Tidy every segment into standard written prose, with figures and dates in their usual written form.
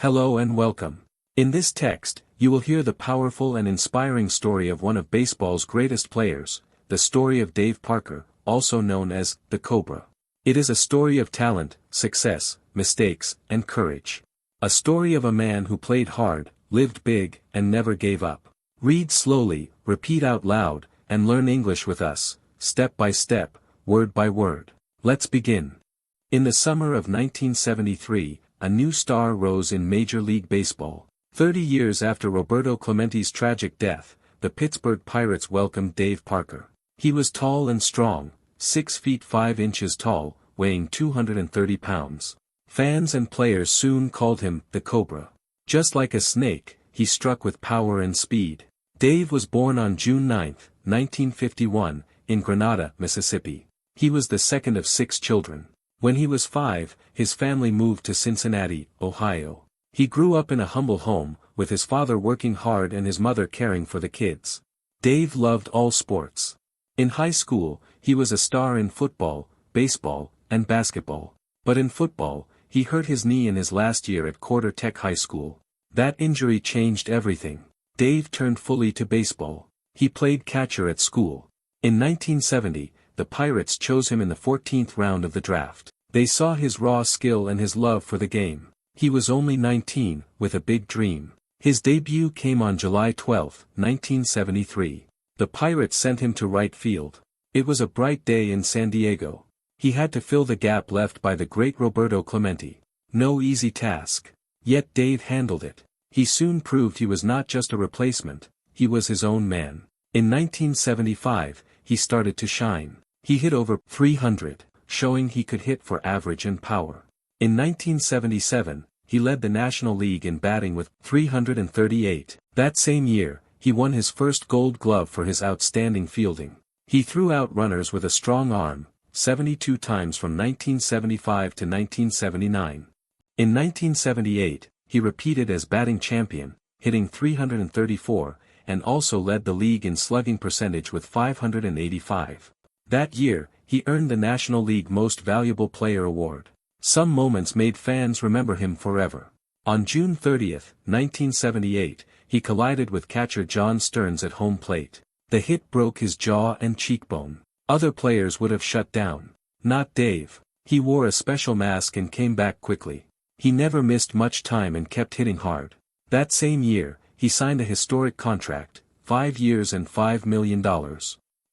Hello and welcome. In this text, you will hear the powerful and inspiring story of one of baseball's greatest players, the story of Dave Parker, also known as the COBRA. It is a story of talent, success, mistakes, and courage. A story of a man who played hard, lived big, and never gave up. Read slowly, repeat out loud, and learn English with us, step by step, word by word. Let's begin. In the summer of 1973, a new star rose in Major League Baseball. 30 years after Roberto Clemente's tragic death, the Pittsburgh Pirates welcomed Dave Parker. He was tall and strong, 6 feet 5 inches tall, weighing 230 pounds. Fans and players soon called him the Cobra. Just like a snake, he struck with power and speed. Dave was born on June 9, 1951, in Grenada, Mississippi. He was the second of 6 children. When he was 5, his family moved to Cincinnati, Ohio. He grew up in a humble home, with his father working hard and his mother caring for the kids. Dave loved all sports. In high school, he was a star in football, baseball, and basketball. But in football, he hurt his knee in his last year at Quarter Tech High School. That injury changed everything. Dave turned fully to baseball. He played catcher at school. In 1970, the Pirates chose him in the 14th round of the draft. They saw his raw skill and his love for the game. He was only 19, with a big dream. His debut came on July 12, 1973. The Pirates sent him to right field. It was a bright day in San Diego. He had to fill the gap left by the great Roberto Clemente. No easy task. Yet Dave handled it. He soon proved he was not just a replacement, he was his own man. In 1975, he started to shine. He hit over .300, showing he could hit for average and power. In 1977, he led the National League in batting with .338. That same year, he won his first Gold Glove for his outstanding fielding. He threw out runners with a strong arm, 72 times from 1975 to 1979. In 1978, he repeated as batting champion, hitting .334, and also led the league in slugging percentage with .585. That year, he earned the National League Most Valuable Player award. Some moments made fans remember him forever. On June 30, 1978, he collided with catcher John Stearns at home plate. The hit broke his jaw and cheekbone. Other players would have shut down. Not Dave. He wore a special mask and came back quickly. He never missed much time and kept hitting hard. That same year, he signed a historic contract, 5 years and $5 million.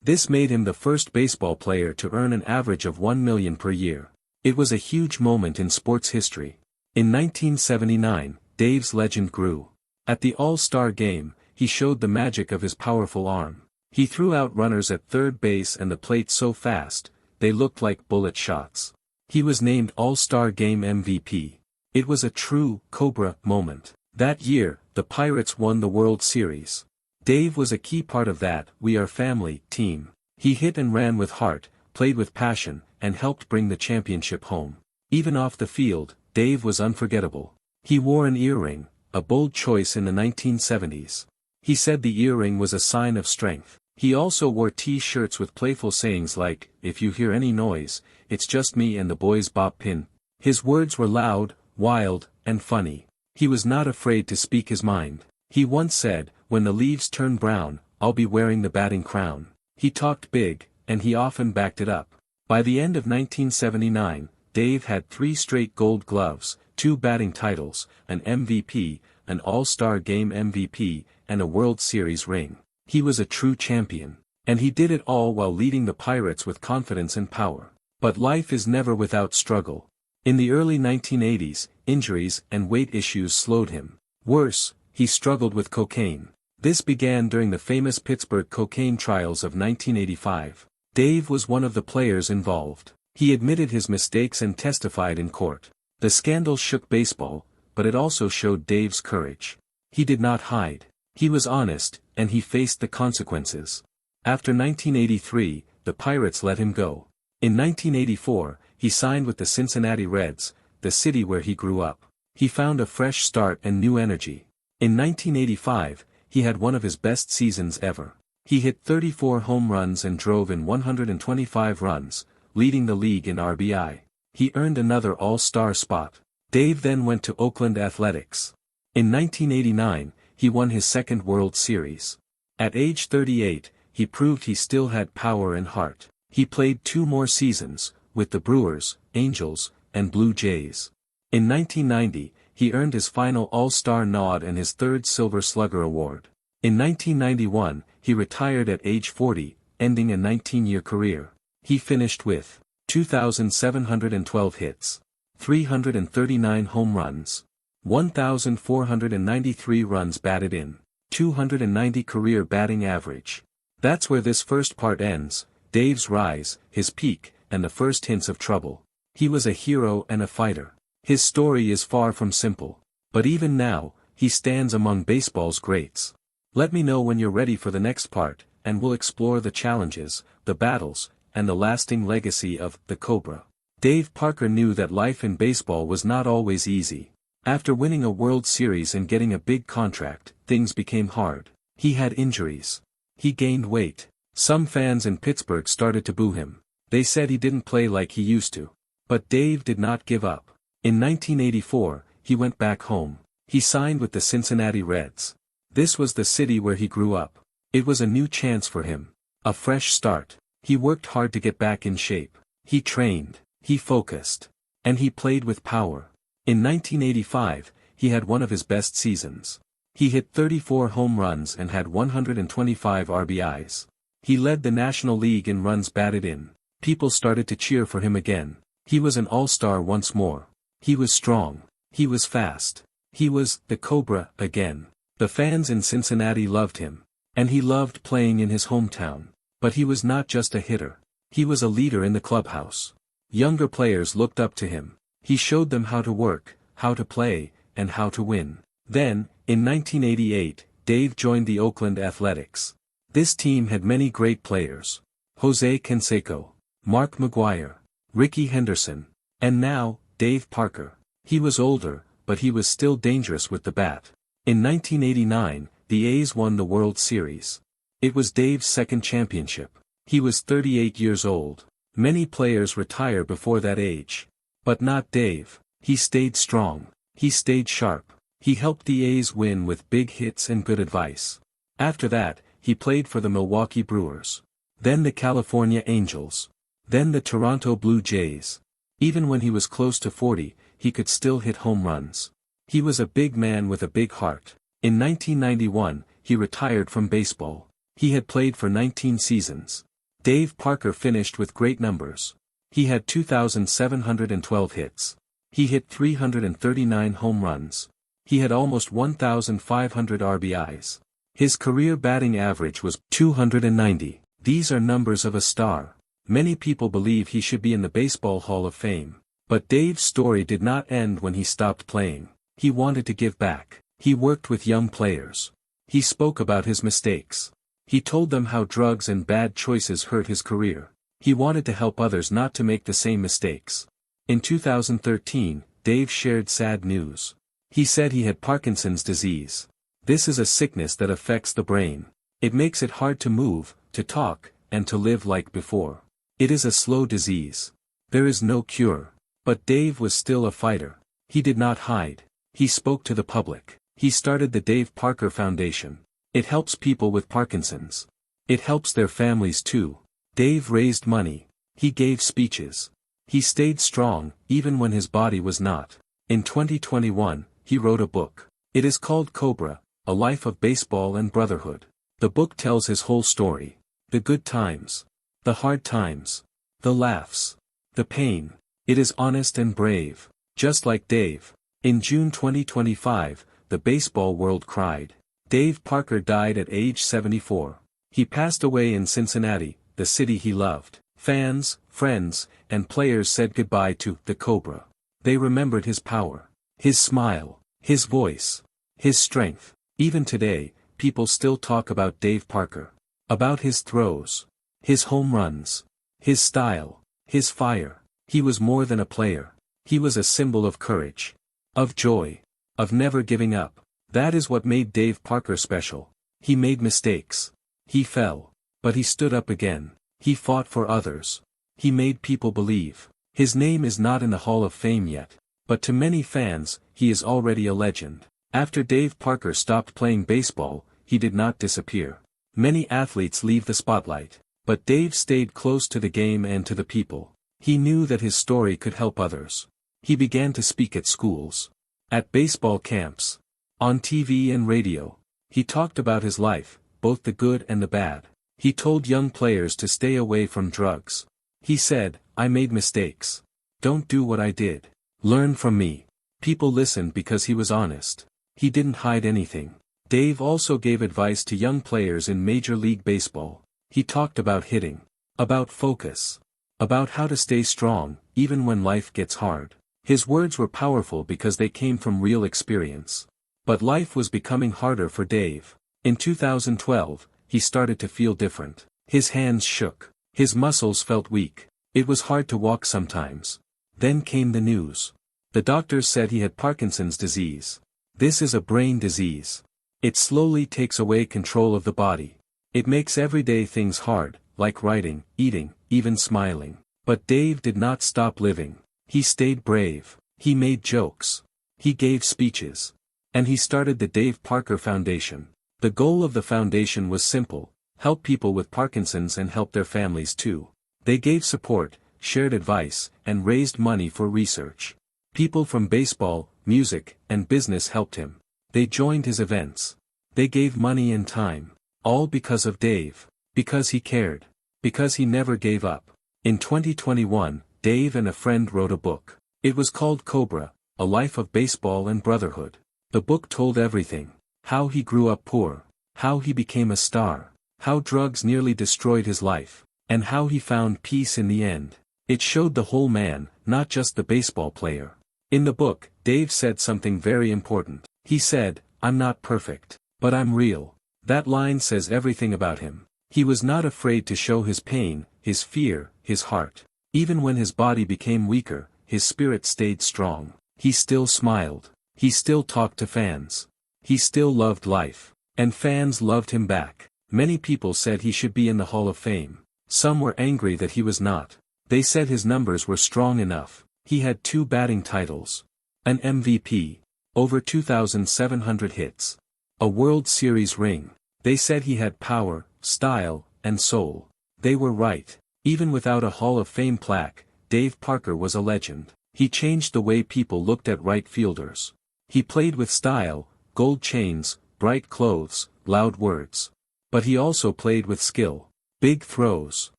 This made him the first baseball player to earn an average of $1 million per year. It was a huge moment in sports history. In 1979, Dave's legend grew. At the All-Star Game, he showed the magic of his powerful arm. He threw out runners at third base and the plate so fast, they looked like bullet shots. He was named All-Star Game MVP. It was a true Cobra moment. That year, the Pirates won the World Series. Dave was a key part of that "we are family" team. He hit and ran with heart, played with passion, and helped bring the championship home. Even off the field, Dave was unforgettable. He wore an earring, a bold choice in the 1970s. He said the earring was a sign of strength. He also wore T-shirts with playful sayings like, "If you hear any noise, it's just me and the boys bop pin." His words were loud, wild, and funny. He was not afraid to speak his mind. He once said, "When the leaves turn brown, I'll be wearing the batting crown." He talked big, and he often backed it up. By the end of 1979, Dave had 3 straight Gold Gloves, 2 batting titles, an MVP, an All-Star Game MVP, and a World Series ring. He was a true champion. And he did it all while leading the Pirates with confidence and power. But life is never without struggle. In the early 1980s, injuries and weight issues slowed him. Worse, he struggled with cocaine. This began during the famous Pittsburgh cocaine trials of 1985. Dave was one of the players involved. He admitted his mistakes and testified in court. The scandal shook baseball, but it also showed Dave's courage. He did not hide. He was honest, and he faced the consequences. After 1983, the Pirates let him go. In 1984, he signed with the Cincinnati Reds, the city where he grew up. He found a fresh start and new energy. In 1985, he had one of his best seasons ever. He hit 34 home runs and drove in 125 runs, leading the league in RBI. He earned another All-Star spot. Dave then went to Oakland Athletics. In 1989, he won his second World Series. At age 38, he proved he still had power and heart. He played 2 more seasons, with the Brewers, Angels, and Blue Jays. In 1990, he earned his final All-Star nod and his 3rd Silver Slugger Award. In 1991, he retired at age 40, ending a 19-year career. He finished with 2,712 hits, 339 home runs, 1,493 runs batted in, 290 career batting average. That's where this first part ends, Dave's rise, his peak, and the first hints of trouble. He was a hero and a fighter. His story is far from simple. But even now, he stands among baseball's greats. Let me know when you're ready for the next part, and we'll explore the challenges, the battles, and the lasting legacy of the Cobra. Dave Parker knew that life in baseball was not always easy. After winning a World Series and getting a big contract, things became hard. He had injuries. He gained weight. Some fans in Pittsburgh started to boo him. They said he didn't play like he used to. But Dave did not give up. In 1984, he went back home. He signed with the Cincinnati Reds. This was the city where he grew up. It was a new chance for him. A fresh start. He worked hard to get back in shape. He trained. He focused. And he played with power. In 1985, he had one of his best seasons. He hit 34 home runs and had 125 RBIs. He led the National League in runs batted in. People started to cheer for him again. He was an all-star once more. He was strong. He was fast. He was the Cobra again. The fans in Cincinnati loved him. And he loved playing in his hometown. But he was not just a hitter. He was a leader in the clubhouse. Younger players looked up to him. He showed them how to work, how to play, and how to win. Then, in 1988, Dave joined the Oakland Athletics. This team had many great players. Jose Canseco, Mark McGwire, Ricky Henderson, and now, Dave Parker. He was older, but he was still dangerous with the bat. In 1989, the A's won the World Series. It was Dave's second championship. He was 38 years old. Many players retire before that age. But not Dave. He stayed strong. He stayed sharp. He helped the A's win with big hits and good advice. After that, he played for the Milwaukee Brewers. Then the California Angels. Then the Toronto Blue Jays. Even when he was close to 40, he could still hit home runs. He was a big man with a big heart. In 1991, he retired from baseball. He had played for 19 seasons. Dave Parker finished with great numbers. He had 2,712 hits. He hit 339 home runs. He had almost 1,500 RBIs. His career batting average was 290. These are numbers of a star. Many people believe he should be in the Baseball Hall of Fame. But Dave's story did not end when he stopped playing. He wanted to give back. He worked with young players. He spoke about his mistakes. He told them how drugs and bad choices hurt his career. He wanted to help others not to make the same mistakes. In 2013, Dave shared sad news. He said he had Parkinson's disease. This is a sickness that affects the brain. It makes it hard to move, to talk, and to live like before. It is a slow disease. There is no cure. But Dave was still a fighter. He did not hide. He spoke to the public. He started the Dave Parker Foundation. It helps people with Parkinson's. It helps their families too. Dave raised money. He gave speeches. He stayed strong, even when his body was not. In 2021, he wrote a book. It is called Cobra, A Life of Baseball and Brotherhood. The book tells his whole story. The good times. The hard times. The laughs. The pain. It is honest and brave. Just like Dave. In June 2025, the baseball world cried. Dave Parker died at age 74. He passed away in Cincinnati, the city he loved. Fans, friends, and players said goodbye to the Cobra. They remembered his power, his smile, his voice, his strength. Even today, people still talk about Dave Parker. About his throws, his home runs, his style, his fire. He was more than a player. He was a symbol of courage, of joy, of never giving up. That is what made Dave Parker special. He made mistakes. He fell. But he stood up again. He fought for others. He made people believe. His name is not in the Hall of Fame yet. but to many fans, he is already a legend. After Dave Parker stopped playing baseball, he did not disappear. Many athletes leave the spotlight, but Dave stayed close to the game and to the people. He knew that his story could help others. He began to speak at schools, at baseball camps, on TV and radio. He talked about his life, both the good and the bad. He told young players to stay away from drugs. He said, "I made mistakes. Don't do what I did. Learn from me." People listened because he was honest. He didn't hide anything. Dave also gave advice to young players in Major League Baseball. He talked about hitting, about focus, about how to stay strong, even when life gets hard. His words were powerful because they came from real experience. But life was becoming harder for Dave. In 2012, he started to feel different. His hands shook. His muscles felt weak. It was hard to walk sometimes. Then came the news. The doctors said he had Parkinson's disease. This is a brain disease. It slowly takes away control of the body. It makes everyday things hard, like writing, eating, even smiling. But Dave did not stop living. He stayed brave. He made jokes. He gave speeches. And he started the Dave Parker Foundation. The goal of the foundation was simple: help people with Parkinson's and help their families too. They gave support, shared advice, and raised money for research. People from baseball, music, and business helped him. They joined his events. They gave money and time. All because of Dave. Because he cared. Because he never gave up. In 2021, Dave and a friend wrote a book. It was called COBRA, A Life of Baseball and Brotherhood. The book told everything. How he grew up poor. How he became a star. How drugs nearly destroyed his life. And how he found peace in the end. It showed the whole man, not just the baseball player. In the book, Dave said something very important. He said, "I'm not perfect, but I'm real." That line says everything about him. He was not afraid to show his pain, his fear, his heart. Even when his body became weaker, his spirit stayed strong. He still smiled. He still talked to fans. He still loved life. And fans loved him back. Many people said he should be in the Hall of Fame. Some were angry that he was not. They said his numbers were strong enough. He had 2 batting titles. An MVP. Over 2,700 hits. A World Series ring. They said he had power, style, and soul. They were right. Even without a Hall of Fame plaque, Dave Parker was a legend. He changed the way people looked at right fielders. He played with style, gold chains, bright clothes, loud words. But he also played with skill. Big throws.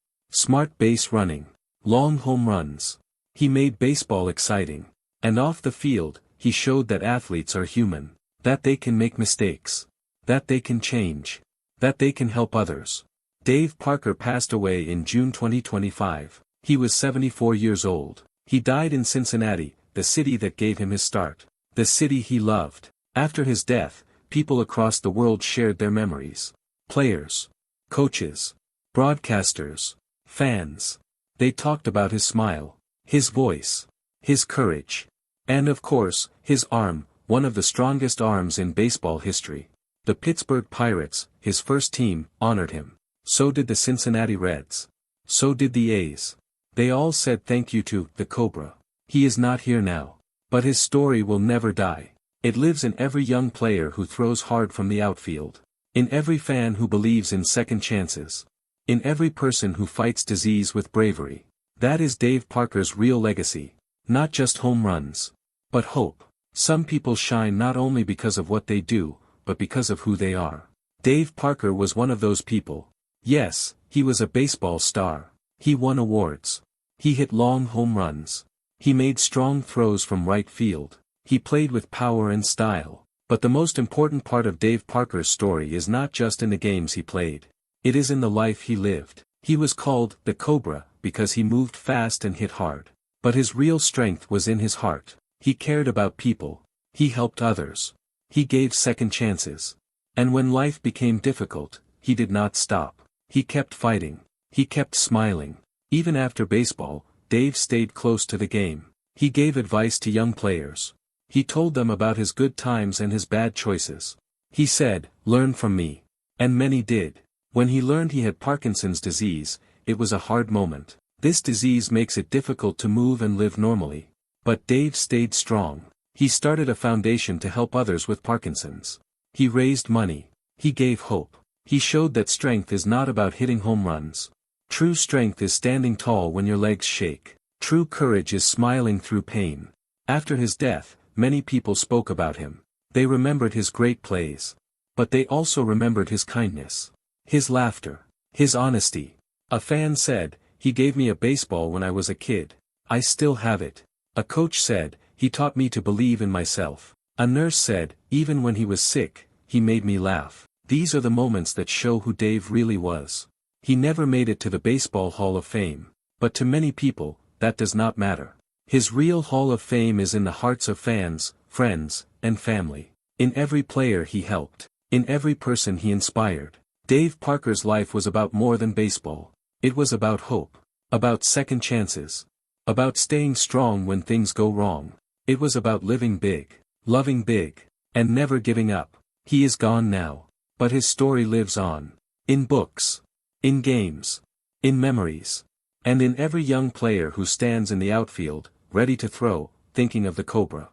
Smart base running. Long home runs. He made baseball exciting. And off the field, he showed that athletes are human. That they can make mistakes. That they can change. That they can help others. Dave Parker passed away in June 2025. He was 74 years old. He died in Cincinnati, the city that gave him his start. The city he loved. After his death, people across the world shared their memories. Players. Coaches. Broadcasters. Fans. They talked about his smile. His voice. His courage. And of course, his arm, one of the strongest arms in baseball history. The Pittsburgh Pirates, his first team, honored him. So did the Cincinnati Reds. So did the A's. They all said thank you to the Cobra. He is not here now. But his story will never die. It lives in every young player who throws hard from the outfield. In every fan who believes in second chances. In every person who fights disease with bravery. That is Dave Parker's real legacy. Not just home runs. But hope. Some people shine not only because of what they do, but because of who they are. Dave Parker was one of those people. Yes, he was a baseball star. He won awards. He hit long home runs. He made strong throws from right field. He played with power and style. But the most important part of Dave Parker's story is not just in the games he played. It is in the life he lived. He was called the Cobra because he moved fast and hit hard. But his real strength was in his heart. He cared about people. He helped others. He gave second chances. And when life became difficult, he did not stop. He kept fighting. He kept smiling. Even after baseball, Dave stayed close to the game. He gave advice to young players. He told them about his good times and his bad choices. He said, "Learn from me." And many did. When he learned he had Parkinson's disease, it was a hard moment. This disease makes it difficult to move and live normally. But Dave stayed strong. He started a foundation to help others with Parkinson's. He raised money. He gave hope. He showed that strength is not about hitting home runs. True strength is standing tall when your legs shake. True courage is smiling through pain. After his death, many people spoke about him. They remembered his great plays. But they also remembered his kindness. His laughter. His honesty. A fan said, "He gave me a baseball when I was a kid. I still have it." A coach said, "He taught me to believe in myself." A nurse said, "Even when he was sick, he made me laugh." These are the moments that show who Dave really was. He never made it to the Baseball Hall of Fame. But to many people, that does not matter. His real Hall of Fame is in the hearts of fans, friends, and family. In every player he helped. In every person he inspired. Dave Parker's life was about more than baseball. It was about hope. About second chances. About staying strong when things go wrong. It was about living big, loving big, and never giving up. He is gone now. But his story lives on. In books. In games. In memories. And in every young player who stands in the outfield, ready to throw, thinking of the Cobra.